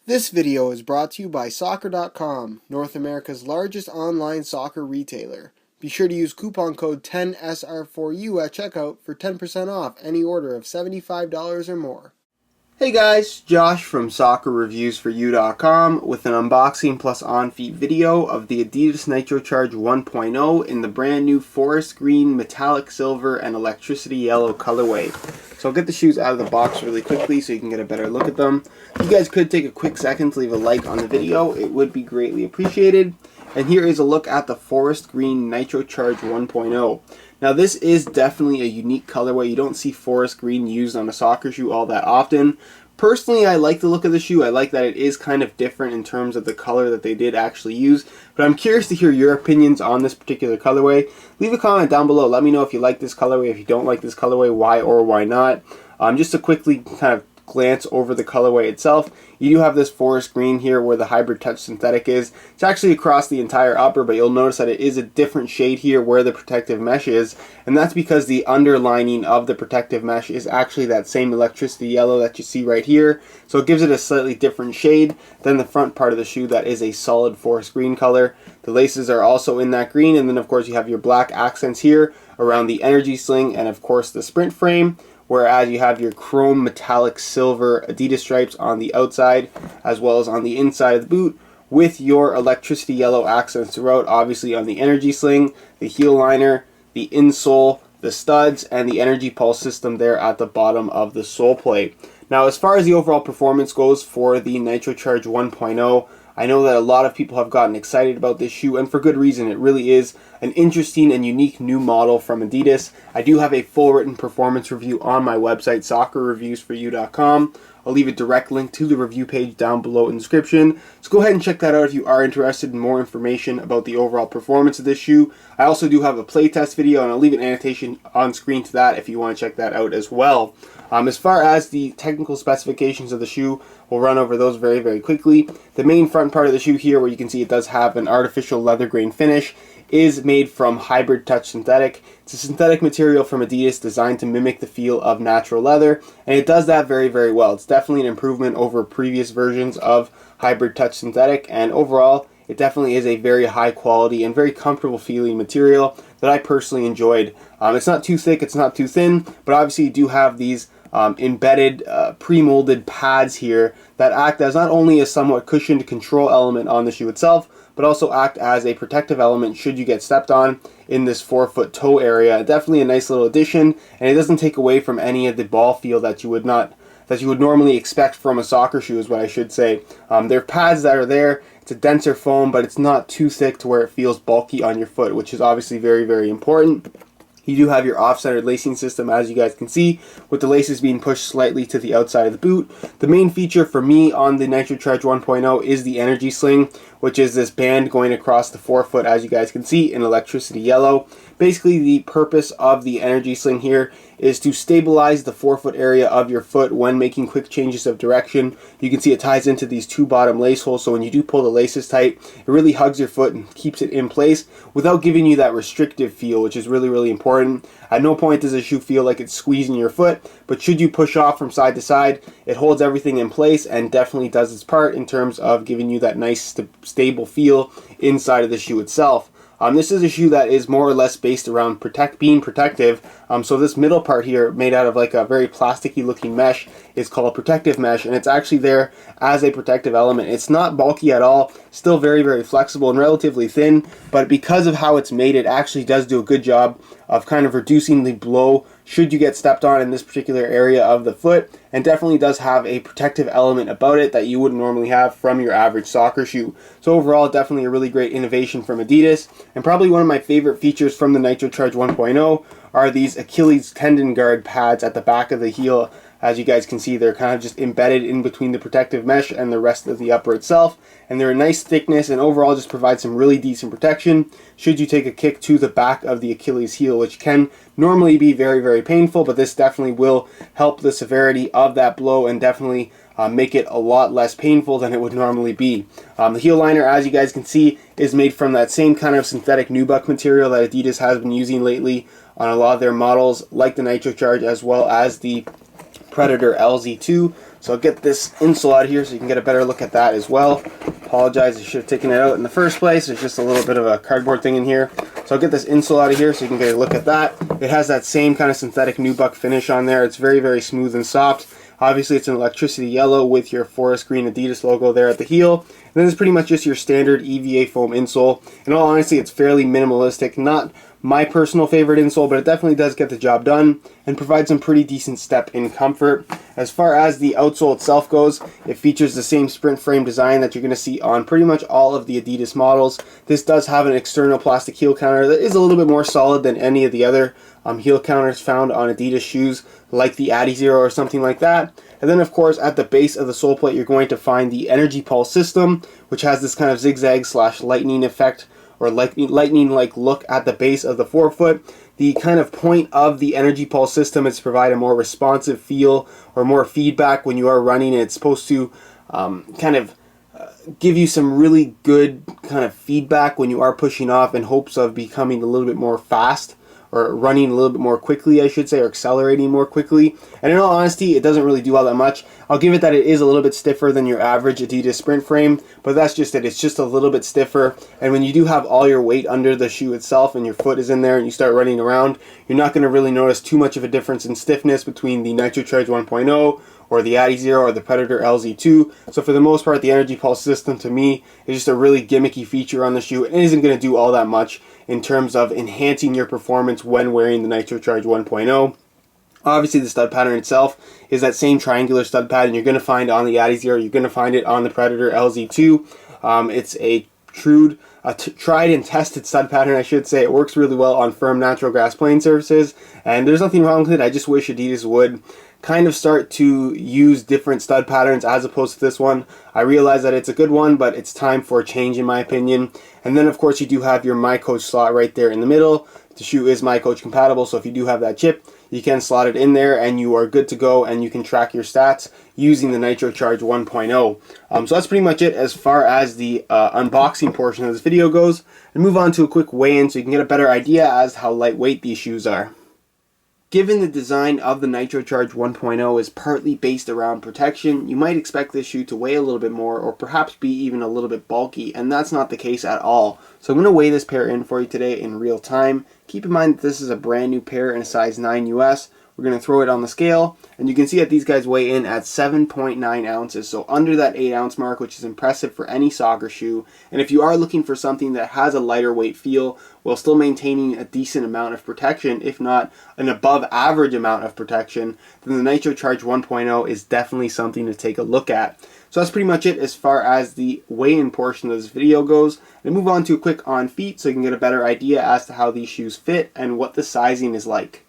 This video is brought to you by Soccer.com, North America's largest online soccer retailer. Be sure to use coupon code 10SR4U at checkout for 10% off any order of $75 or more. Hey guys, Josh from SoccerReviewsForYou.com with an unboxing plus on-feet video of the Adidas NitroCharge 1.0 in the brand new forest green, metallic silver, and electricity yellow colorway. So I'll get the shoes out of the box really quickly so you can get a better look at them. If you guys could take a quick second to leave a like on the video, it would be greatly appreciated. And here is a look at the forest green NitroCharge 1.0. Now this is definitely a unique colorway. You don't see forest green used on a soccer shoe all that often. Personally, I like the look of the shoe. I like that it is kind of different in terms of the color that they did actually use. But I'm curious to hear your opinions on this particular colorway. Leave a comment down below. Let me know if you like this colorway, if you don't like this colorway, why or why not. Just to quickly kind of glance over the colorway itself, you do have this forest green here where the hybrid touch synthetic is. It's actually across the entire upper, but you'll notice that it is a different shade here where the protective mesh is, and that's because the underlining of the protective mesh is actually that same electricity yellow that you see right here. So it gives it a slightly different shade than the front part of the shoe that is a solid forest green color. The laces are also in that green, and then of course you have your black accents here around the energy sling and of course the sprint frame, whereas you have your chrome metallic silver Adidas stripes on the outside as well as on the inside of the boot, with your electricity yellow accents throughout, obviously on the energy sling, the heel liner, the insole, the studs, and the energy pulse system there at the bottom of the sole plate. Now as far as the overall performance goes for the NitroCharge 1.0, I know that a lot of people have gotten excited about this shoe, and for good reason. It really is an interesting and unique new model from Adidas. I do have a full written performance review on my website, SoccerReviewsForYou.com. I'll leave a direct link to the review page down below in the description. So go ahead and check that out if you are interested in more information about the overall performance of this shoe. I also do have a playtest video, and I'll leave an annotation on screen to that if you want to check that out as well. As far as the technical specifications of the shoe, we'll run over those very, very quickly. The main front part of the shoe here, where you can see it does have an artificial leather grain finish, is made from hybrid touch synthetic. It's a synthetic material from Adidas designed to mimic the feel of natural leather, and it does that very, very well. It's definitely an improvement over previous versions of hybrid touch synthetic, and overall it definitely is a very high quality and very comfortable feeling material that I personally enjoyed. It's not too thick, it's not too thin, but obviously you do have these embedded pre-molded pads here that act as not only a somewhat cushioned control element on the shoe itself, but also act as a protective element should you get stepped on in this forefoot toe area. Definitely a nice little addition, and it doesn't take away from any of the ball feel that you would normally expect from a soccer shoe, is what I should say. There are pads that are there. It's a denser foam, but it's not too thick to where it feels bulky on your foot, which is obviously very, very important. You do have your off-centered lacing system, as you guys can see, with the laces being pushed slightly to the outside of the boot. The main feature for me on the NitroCharge 1.0 is the energy sling, which is this band going across the forefoot, as you guys can see, in electricity yellow. Basically, the purpose of the energy sling here is to stabilize the forefoot area of your foot when making quick changes of direction. You can see it ties into these two bottom lace holes, so when you do pull the laces tight, it really hugs your foot and keeps it in place without giving you that restrictive feel, which is really, really important. At no point does a shoe feel like it's squeezing your foot, but should you push off from side to side, it holds everything in place and definitely does its part in terms of giving you that nice stable feel inside of the shoe itself. This is a shoe that is more or less based around being protective. So this middle part here, made out of like a very plasticky looking mesh, is called protective mesh, and it's actually there as a protective element. It's not bulky at all, still very, very flexible and relatively thin, but because of how it's made, it actually does do a good job of kind of reducing the blow should you get stepped on in this particular area of the foot, and definitely does have a protective element about it that you wouldn't normally have from your average soccer shoe. So overall, definitely a really great innovation from Adidas, and probably one of my favorite features from the NitroCharge 1.0 are these Achilles tendon guard pads at the back of the heel. As you guys can see, they're kind of just embedded in between the protective mesh and the rest of the upper itself, and they're a nice thickness and overall just provide some really decent protection should you take a kick to the back of the Achilles heel, which can normally be very, very painful, but this definitely will help the severity of that blow and definitely make it a lot less painful than it would normally be. The heel liner, as you guys can see, is made from that same kind of synthetic nubuck material that Adidas has been using lately on a lot of their models, like the NitroCharge as well as the Predator LZ2. So I'll get this insole out of here so you can get a better look at that as well. Apologize, I should have taken it out in the first place. There's just a little bit of a cardboard thing in here. So I'll get this insole out of here so you can get a look at that. It has that same kind of synthetic nubuck finish on there. It's very, very smooth and soft. Obviously, it's an electricity yellow with your forest green Adidas logo there at the heel. And then it's pretty much just your standard EVA foam insole. In all honesty, it's fairly minimalistic. Not my personal favorite insole, but it definitely does get the job done and provides some pretty decent step in comfort. As far as the outsole itself goes, it features the same sprint frame design that you're going to see on pretty much all of the Adidas models. This does have an external plastic heel counter that is a little bit more solid than any of the other heel counters found on Adidas shoes, like the Adi Zero or something like that. And then of course at the base of the sole plate you're going to find the Energy Pulse system, which has this kind of zigzag slash lightning effect, or lightning-like look at the base of the forefoot. The kind of point of the Energy Pulse system is to provide a more responsive feel or more feedback when you are running. It's supposed to give you some really good kind of feedback when you are pushing off in hopes of becoming a little bit more fast, or running a little bit more quickly, I should say, or accelerating more quickly. And in all honesty, it doesn't really do all that much. I'll give it that it is a little bit stiffer than your average Adidas sprint frame, but that's just it. It's just a little bit stiffer. And when you do have all your weight under the shoe itself and your foot is in there and you start running around, you're not going to really notice too much of a difference in stiffness between the NitroCharge 1.0 or the Adi Zero or the Predator LZ2. So for the most part, the Energy Pulse system to me is just a really gimmicky feature on the shoe. It isn't going to do all that much in terms of enhancing your performance when wearing the NitroCharge 1.0. Obviously, the stud pattern itself is that same triangular stud pattern you're going to find on the Adi Zero. You're going to find it on the Predator LZ2. It's a tried and tested stud pattern, I should say. It works really well on firm natural grass playing surfaces, and there's nothing wrong with it. I just wish Adidas would kind of start to use different stud patterns as opposed to this one. I realize that it's a good one, but it's time for a change in my opinion. And then of course you do have your My Coach slot right there in the middle. The shoe is My Coach compatible, so if you do have that chip, you can slot it in there and you are good to go, and you can track your stats using the NitroCharge 1.0. So that's pretty much it as far as the unboxing portion of this video goes. And move on to a quick weigh-in so you can get a better idea as to how lightweight these shoes are. Given the design of the NitroCharge 1.0 is partly based around protection, you might expect this shoe to weigh a little bit more, or perhaps be even a little bit bulky, and that's not the case at all. So I'm going to weigh this pair in for you today in real time. Keep in mind that this is a brand new pair in a size 9 US. We're going to throw it on the scale, and you can see that these guys weigh in at 7.9 ounces, so under that 8 ounce mark, which is impressive for any soccer shoe. And if you are looking for something that has a lighter weight feel while still maintaining a decent amount of protection, if not an above average amount of protection, then the NitroCharge 1.0 is definitely something to take a look at. So that's pretty much it as far as the weigh-in portion of this video goes. And move on to a quick on feet so you can get a better idea as to how these shoes fit and what the sizing is like.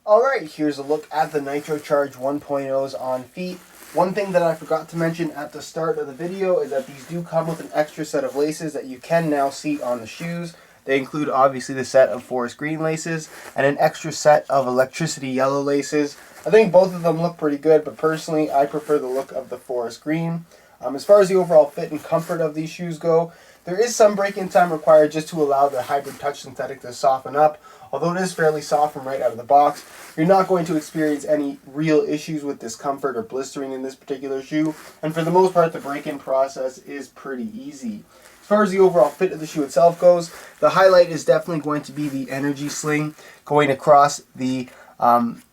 Alright, here's a look at the NitroCharge 1.0's on feet. One thing that I forgot to mention at the start of the video is that these do come with an extra set of laces that you can now see on the shoes. They include obviously the set of forest green laces and an extra set of electricity yellow laces. I think both of them look pretty good, but personally I prefer the look of the forest green. As far as the overall fit and comfort of these shoes go, there is some break-in time required just to allow the hybrid touch synthetic to soften up. Although it is fairly soft from right out of the box, you're not going to experience any real issues with discomfort or blistering in this particular shoe. And for the most part, the break-in process is pretty easy. As far as the overall fit of the shoe itself goes, the highlight is definitely going to be the energy sling going across the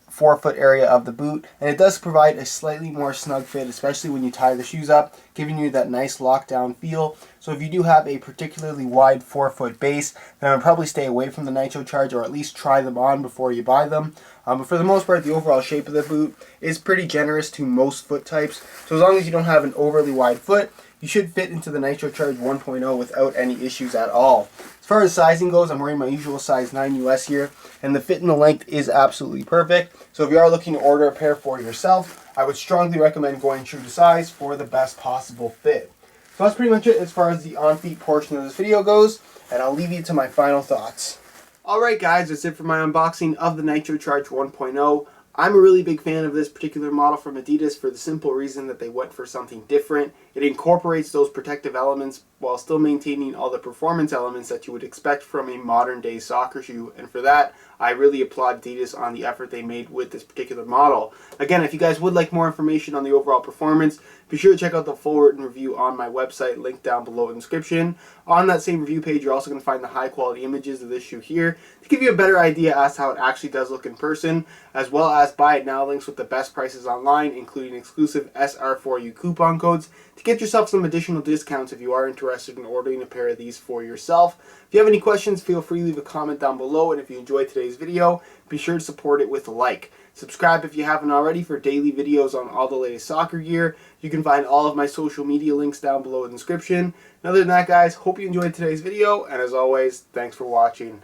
forefoot area of the boot, and it does provide a slightly more snug fit, especially when you tie the shoes up, giving you that nice lockdown feel. So if you do have a particularly wide forefoot base, then I would probably stay away from the NitroCharge, or at least try them on before you buy them. But for the most part, the overall shape of the boot is pretty generous to most foot types. So as long as you don't have an overly wide foot, you should fit into the NitroCharge 1.0 without any issues at all. As far as sizing goes, I'm wearing my usual size 9 US here, and the fit and the length is absolutely perfect. So if you are looking to order a pair for yourself, I would strongly recommend going true to size for the best possible fit. So that's pretty much it as far as the on-feet portion of this video goes, and I'll leave you to my final thoughts. Alright guys, that's it for my unboxing of the NitroCharge 1.0. I'm a really big fan of this particular model from Adidas for the simple reason that they went for something different. It incorporates those protective elements while still maintaining all the performance elements that you would expect from a modern day soccer shoe. And for that, I really applaud Adidas on the effort they made with this particular model. Again, if you guys would like more information on the overall performance, be sure to check out the full written review on my website, linked down below in the description. On that same review page, you're also going to find the high quality images of this shoe here to give you a better idea as to how it actually does look in person, as well as buy it now links with the best prices online, including exclusive SR4U coupon codes to get yourself some additional discounts if you are interested in ordering a pair of these for yourself. If you have any questions, feel free to leave a comment down below, and if you enjoyed today's video, be sure to support it with a like. Subscribe if you haven't already for daily videos on all the latest soccer gear. You can find all of my social media links down below in the description. And other than that, guys, hope you enjoyed today's video, and as always, thanks for watching.